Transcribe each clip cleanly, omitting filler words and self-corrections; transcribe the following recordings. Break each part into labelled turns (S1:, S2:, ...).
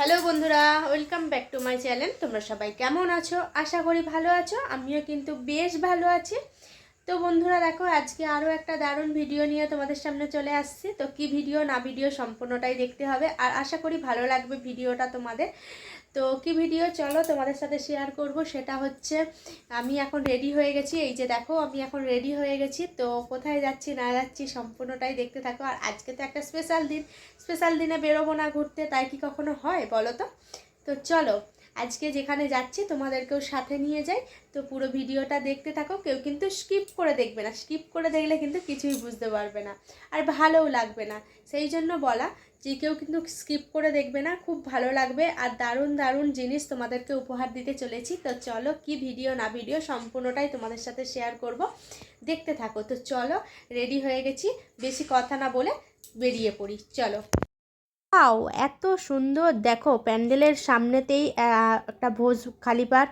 S1: Hello বন্ধুরা, welcome back to my channel. তোমরা সবাই কেমন আছো? আশা করি ভালো আছো। আমিও কিন্তু বেশ ভালো আছি। তো বন্ধুরা দেখো, আজকে আরও একটা দারুণ ভিডিও নিয়ে তোমাদের সামনে চলে আসছি। তো কি ভিডিও না ভিডিও সম্পূর্ণটাই দেখতে হবে, আর আশা করি ভালো লাগবে ভিডিওটা তোমাদের। তো কি ভিডিও চলো তোমাদের সাথে শেয়ার করব। সেটা হচ্ছে আমি এখন রেডি হয়ে গেছি। এই যে দেখো, আমি এখন রেডি হয়ে গেছি। তো কোথায় যাচ্ছি না যাচ্ছি সম্পূর্ণটাই দেখতে থাকো। আর আজকে তো একটা স্পেশাল দিন, স্পেশাল দিনে বেরোবো না ঘুরতে, তাই কি কখনো হয় বলো তো? তো চলো আজকে যেখানে যাচ্ছি তোমাদেরকেও সাথে নিয়ে যাই। তো পুরো ভিডিওটা দেখতে থাকো, কেউ কিন্তু স্কিপ করে দেখবে না। স্কিপ করে দেখলে কিন্তু কিছুই বুঝতে পারবে না, আর ভালোও লাগবে না। সেই জন্য বলা যে কেউ কিন্তু স্কিপ করে দেখবে না, খুব ভালো লাগবে। আর দারুণ দারুণ জিনিস তোমাদেরকে উপহার দিতে চলেছি। তো চলো কি ভিডিও না ভিডিও সম্পূর্ণটাই তোমাদের সাথে শেয়ার করব, দেখতে থাকো। তো চলো, রেডি হয়ে গেছি, বেশি কথা না বলে বেরিয়ে পড়ি, চলো। ওয়াও, এত সুন্দর! দেখো প্যান্ডেলের সামনেতেই একটা ভোজ খালিপার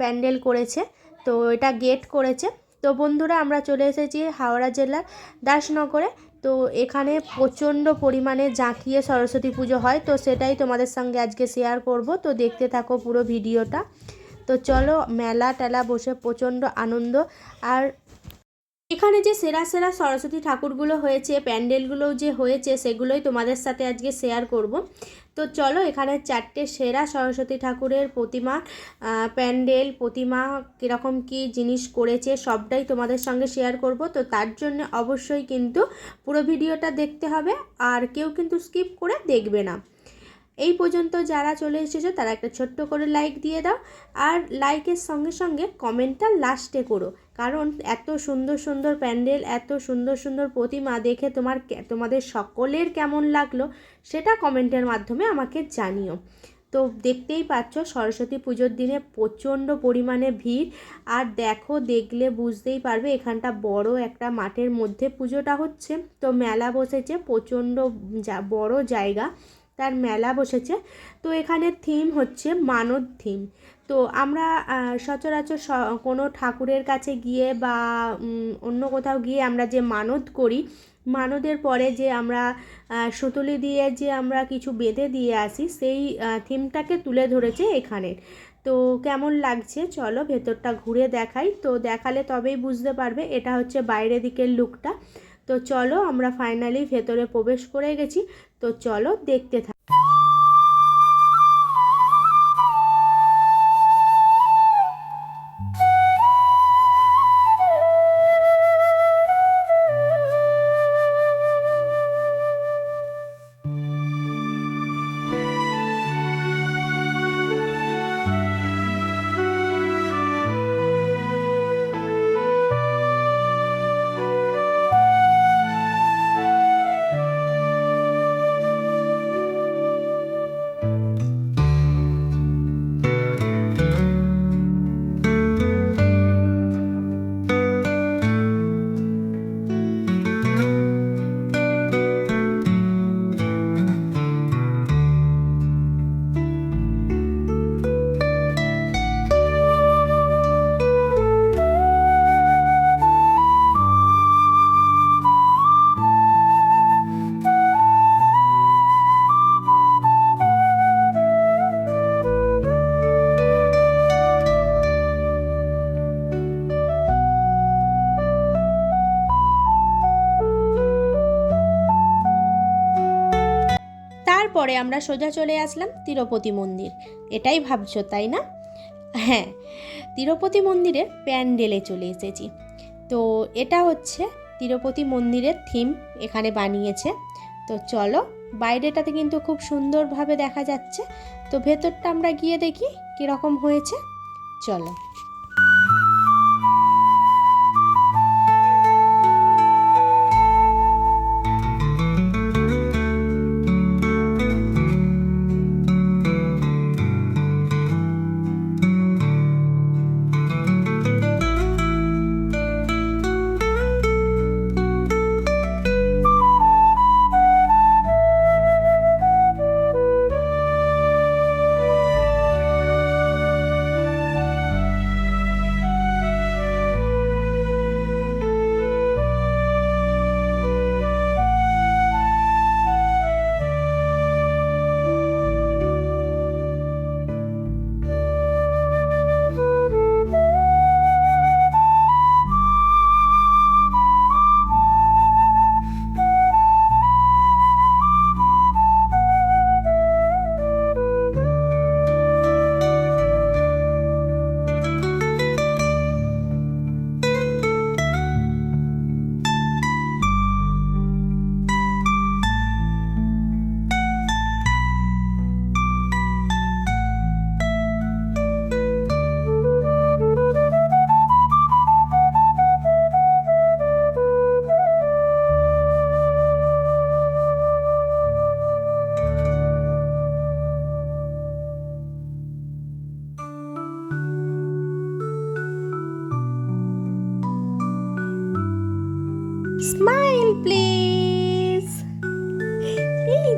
S1: প্যান্ডেল করেছে। তো এটা গেট করেছে। তো বন্ধুরা, আমরা চলে এসেছি হাওড়া জেলার দাসনগরে। তো এখানে প্রচণ্ড পরিমাণে জাঁকিয়ে সরস্বতী পুজো হয়। তো সেটাই তোমাদের সঙ্গে আজকে শেয়ার করব। তো দেখতে থাকো পুরো ভিডিওটা। তো চলো, মেলা টেলা বসে প্রচণ্ড আনন্দ। আর এখানে যে সেরা সেরা সরস্বতী ঠাকুরগুলো হয়েছে, প্যান্ডেলগুলো যে হয়েছে, সেগুলোই তোমাদের সাথে আজকে শেয়ার করব। তো চলো, এখানে 4টে সেরা সরস্বতী ঠাকুরের প্রতিমা, প্যান্ডেল, প্রতিমা কীরকম কী জিনিস করেছে সবটাই তোমাদের সঙ্গে শেয়ার করব। তো তার জন্য অবশ্যই কিন্তু পুরো ভিডিওটা দেখতে হবে, আর কেউ কিন্তু স্কিপ করে দেখবে না। এই পর্যন্ত যারা চলে এসেছো তারা একটা ছোট্ট করে লাইক দিয়ে দাও, আর লাইকের সঙ্গে সঙ্গে কমেন্টটা লাস্টে করো। কারণ এত সুন্দর সুন্দর প্যান্ডেল, এত সুন্দর সুন্দর প্রতিমা দেখে তোমাদের সকলের কেমন লাগলো সেটা কমেন্টের মাধ্যমে আমাকে জানিও। তো দেখতেই পাচ্ছ সরস্বতী পুজোর দিনে প্রচণ্ড পরিমাণে ভিড়। আর দেখো, দেখলে বুঝতেই পারবে এখানটা বড় একটা মাঠের মধ্যে পুজোটা হচ্ছে। তো মেলা বসেছে, প্রচণ্ড বড় জায়গা, তার মেলা বসেছে। তো এখানে থিম হচ্ছে মানত থিম। তো আমরা সচরাচর কোনো ঠাকুরের কাছে গিয়ে বা অন্য কোথাও গিয়ে আমরা যে মানত করি, মানতের পরে যে আমরা সুতুলি দিয়ে যে আমরা কিছু বেঁধে দিয়ে আসি, সেই থিমটাকে তুলে ধরেছে এখানে। তো কেমন লাগছে চলো ভেতরটা ঘুরে দেখাই। তো দেখালে তবেই বুঝতে পারবে। এটা হচ্ছে বাইরের দিকের লুকটা। তো চলো, আমরা ফাইনালি ভেতরে প্রবেশ করে গেছি। তো চলো দেখতে থাকি। তারপরে আমরা সোজা চলে আসলাম তিরুপতি মন্দির। এটাই ভাবছো তাই না? হ্যাঁ, তিরুপতি মন্দিরের প্যান্ডেলে চলে এসেছি। তো এটা হচ্ছে তিরুপতি মন্দিরের থিম এখানে বানিয়েছে। তো চলো, বাইরেটাতে কিন্তু খুব সুন্দরভাবে দেখা যাচ্ছে। তো ভেতরটা আমরা গিয়ে দেখি কীরকম হয়েছে, চলো।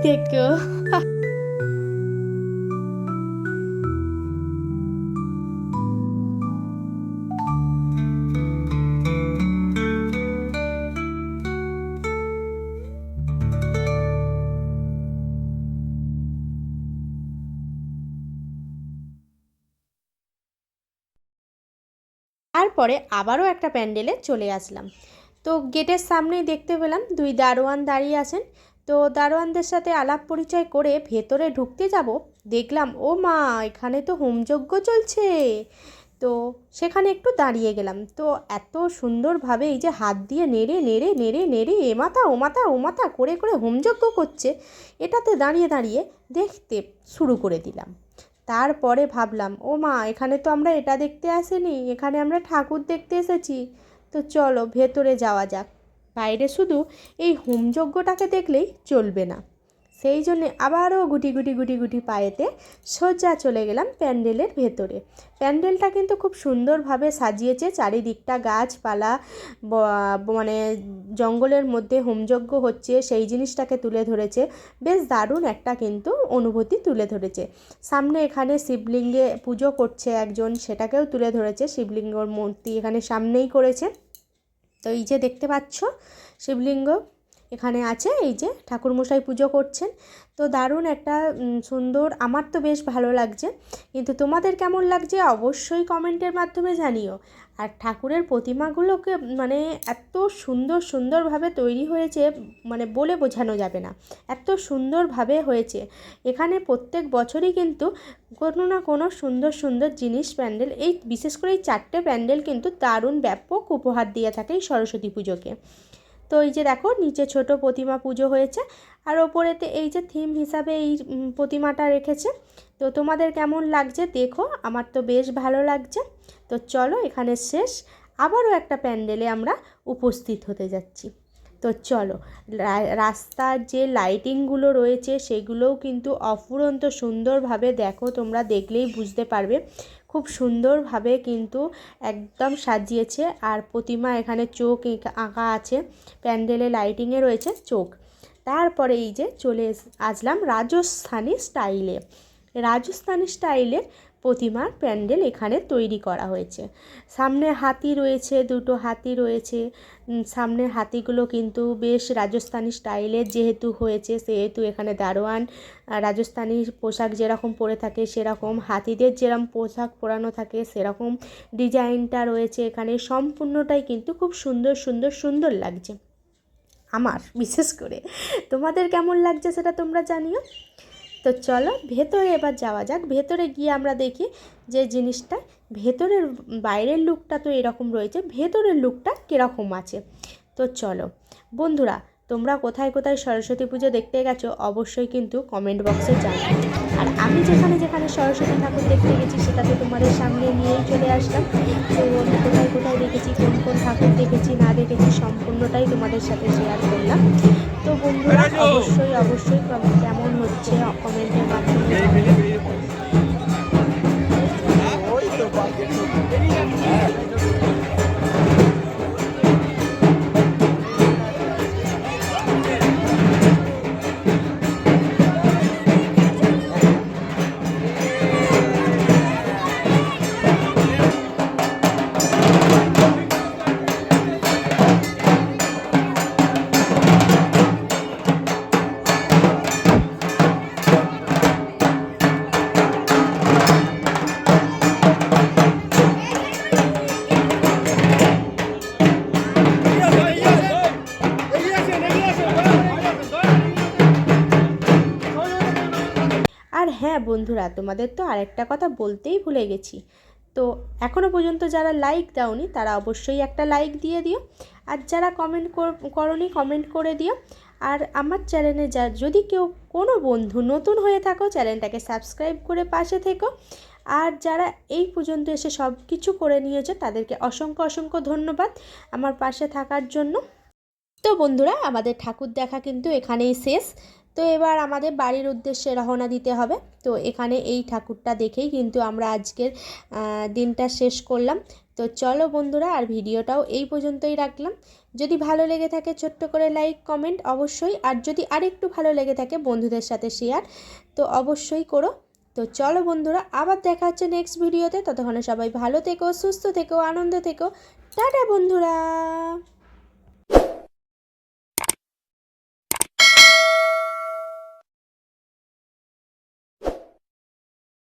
S1: থেকো। তারপরে আবারও একটা প্যান্ডেলে চলে আসলাম। তো গেটের সামনেই দেখতে পেলাম 2 দারোয়ান দাঁড়িয়ে আছেন। তো দারোয়ানদের সাথে আলাপ পরিচয় করে ভেতরে ঢুকতে যাব, দেখলাম ও মা, এখানে তো হোমযজ্ঞ চলছে। তো সেখানে একটু দাঁড়িয়ে গেলাম। তো এত সুন্দরভাবে এই যে হাত দিয়ে নেড়ে নেড়ে নেড়ে নেড়ে এ মাথা ও মাথা ও মাথা করে করে হোমযজ্ঞ করছে, এটাতে দাঁড়িয়ে দাঁড়িয়ে দেখতে শুরু করে দিলাম। তারপরে ভাবলাম ও মা, এখানে তো আমরা এটা দেখতে আসিনি, এখানে আমরা ঠাকুর দেখতে এসেছি। তো চলো ভেতরে যাওয়া যাক। বাইরে শুধু এই হোমযজ্ঞটাকে দেখলেই চলবে না, সেই জন্যে আবারও গুটি গুটি গুটি গুটি পায়েতে সোজা চলে গেলাম প্যান্ডেলের ভেতরে। প্যান্ডেলটা কিন্তু খুব সুন্দরভাবে সাজিয়েছে, চারিদিকটা গাছপালা, মানে জঙ্গলের মধ্যে হোমযজ্ঞ হচ্ছে সেই জিনিসটাকে তুলে ধরেছে। বেশ দারুণ একটা কিন্তু অনুভূতি তুলে ধরেছে। সামনে এখানে শিবলিঙ্গে পুজো করছে একজন, সেটাকেও তুলে ধরেছে। শিবলিঙ্গর মূর্তি এখানে সামনেই করেছে। তো এই যে দেখতে পাচ্ছ শিবলিঙ্গ এখানে আছে, এই যে ঠাকুরমশাই পুজো করছেন। তো দারুণ একটা সুন্দর, আমার তো বেশ ভালো লাগছে, কিন্তু তোমাদের কেমন লাগছে অবশ্যই কমেন্টের মাধ্যমে জানিও। আর ঠাকুরের প্রতিমাগুলোকে মানে এত সুন্দর সুন্দরভাবে তৈরি হয়েছে, মানে বলে বোঝানো যাবে না, এত সুন্দরভাবে হয়েছে। এখানে প্রত্যেক বছরই কিন্তু কোনো না কোনো সুন্দর সুন্দর জিনিস প্যান্ডেল, এই বিশেষ করে এই 4টে প্যান্ডেল কিন্তু দারুণ ব্যাপক উপহার দিয়ে থাকে এই সরস্বতী পুজোকে। তো এই যে দেখো নিচে ছোট প্রতিমা পুজো হয়েছে, আর ওপরেতে এই যে থিম হিসাবে এই প্রতিমাটা রেখেছে। তো তোমাদের কেমন লাগছে দেখো, আমার তো বেশ ভালো লাগছে। তো চলো এখানে শেষ, আবারও একটা প্যান্ডেলে আমরা উপস্থিত হতে যাচ্ছি। তো চলো, রাস্তার যে লাইটিংগুলো রয়েছে সেগুলোও কিন্তু অফুরন্ত সুন্দরভাবে, দেখো তোমরা দেখলেই বুঝতে পারবে, খুব সুন্দরভাবে কিন্তু একদম সাজিয়েছে। আর প্রতিমা এখানে চোখ আঁকা আছে, প্যান্ডেলে লাইটিংয়ে রয়েছে চোখ। তারপরে এই যে চলে আসলাম রাজস্থানী স্টাইলে। রাজস্থানী স্টাইলের প্রতিমার প্যান্ডেল এখানে তৈরি করা হয়েছে। সামনে হাতি রয়েছে, 2টো হাতি রয়েছে। সামনের হাতিগুলো কিন্তু বেশ রাজস্থানী স্টাইলের যেহেতু হয়েছে, সেহেতু এখানে দারোয়ান রাজস্থানী পোশাক যেরকম পরে থাকে সেরকম, হাতিদের যেরকম পোশাক পরানো থাকে সেরকম ডিজাইনটা রয়েছে এখানে। সম্পূর্ণটাই কিন্তু খুব সুন্দর সুন্দর সুন্দর লাগছে আমার, বিশেষ করে তোমাদের কেমন লাগছে সেটা তোমরা জানিও। তো চলো ভেতরে এবার যাওয়া যাক। ভেতরে গিয়ে আমরা দেখি যে জিনিসটা ভেতরের, বাইরের লুকটা তো এরকম রয়েছে, ভেতরের লুকটা কীরকম আছে। তো চলো বন্ধুরা, তোমরা কোথায় কোথায় সরস্বতী পুজো দেখতে গেছো অবশ্যই কিন্তু কমেন্ট বক্সে জানাও। আর আমি যেখানে যেখানে সরস্বতী ঠাকুর দেখতে গেছি সেটা তো তোমাদের সামনে নিয়েই চলে আসলাম। তো আমি কোথায় কোথায় দেখেছি, কোন কোন ঠাকুর দেখেছি না দেখেছি সম্পূর্ণটাই তোমাদের সাথে শেয়ার করলাম। তো বন্ধুরা অবশ্যই অবশ্যই কেমন হচ্ছে কমেন্টের মাধ্যমে। আর হ্যাঁ বন্ধুরা, তোমাদের তো আরেকটা কথা বলতেই ভুলে গেছি। তো এখনও পর্যন্ত যারা লাইক দাওনি তারা অবশ্যই একটা লাইক দিয়ে দিও, আর যারা কমেন্ট করনি কমেন্ট করে দিও। আর আমার চ্যানেলে যদি কেউ কোনো বন্ধু নতুন হয়ে থাকো চ্যানেলটাকে সাবস্ক্রাইব করে পাশে থেকো। আর যারা এই পর্যন্ত এসে সব কিছু করে নিয়েছে তাদেরকে অসংখ্য অসংখ্য ধন্যবাদ আমার পাশে থাকার জন্য। তো বন্ধুরা আমাদের ঠাকুর দেখা কিন্তু এখানেই শেষ। তো এবার আমাদের বাড়ির উদ্দেশ্যে রওনা দিতে হবে। তো এখানে এই ঠাকুরটা দেখেই কিন্তু আমরা আজকের দিনটা শেষ করলাম। তো চলো বন্ধুরা, আর ভিডিওটাও এই পর্যন্তই রাখলাম। যদি ভালো লেগে থাকে ছোট্ট করে লাইক কমেন্ট অবশ্যই, আর যদি আরেকটু ভালো লেগে থাকে বন্ধুদের সাথে শেয়ার তো অবশ্যই করো। তো চলো বন্ধুরা, আবার দেখা হচ্ছে নেক্সট ভিডিওতে। ততক্ষণে সবাই ভালো থেকো, সুস্থ থেকো, আনন্দ থেকো। টাটা বন্ধুরা।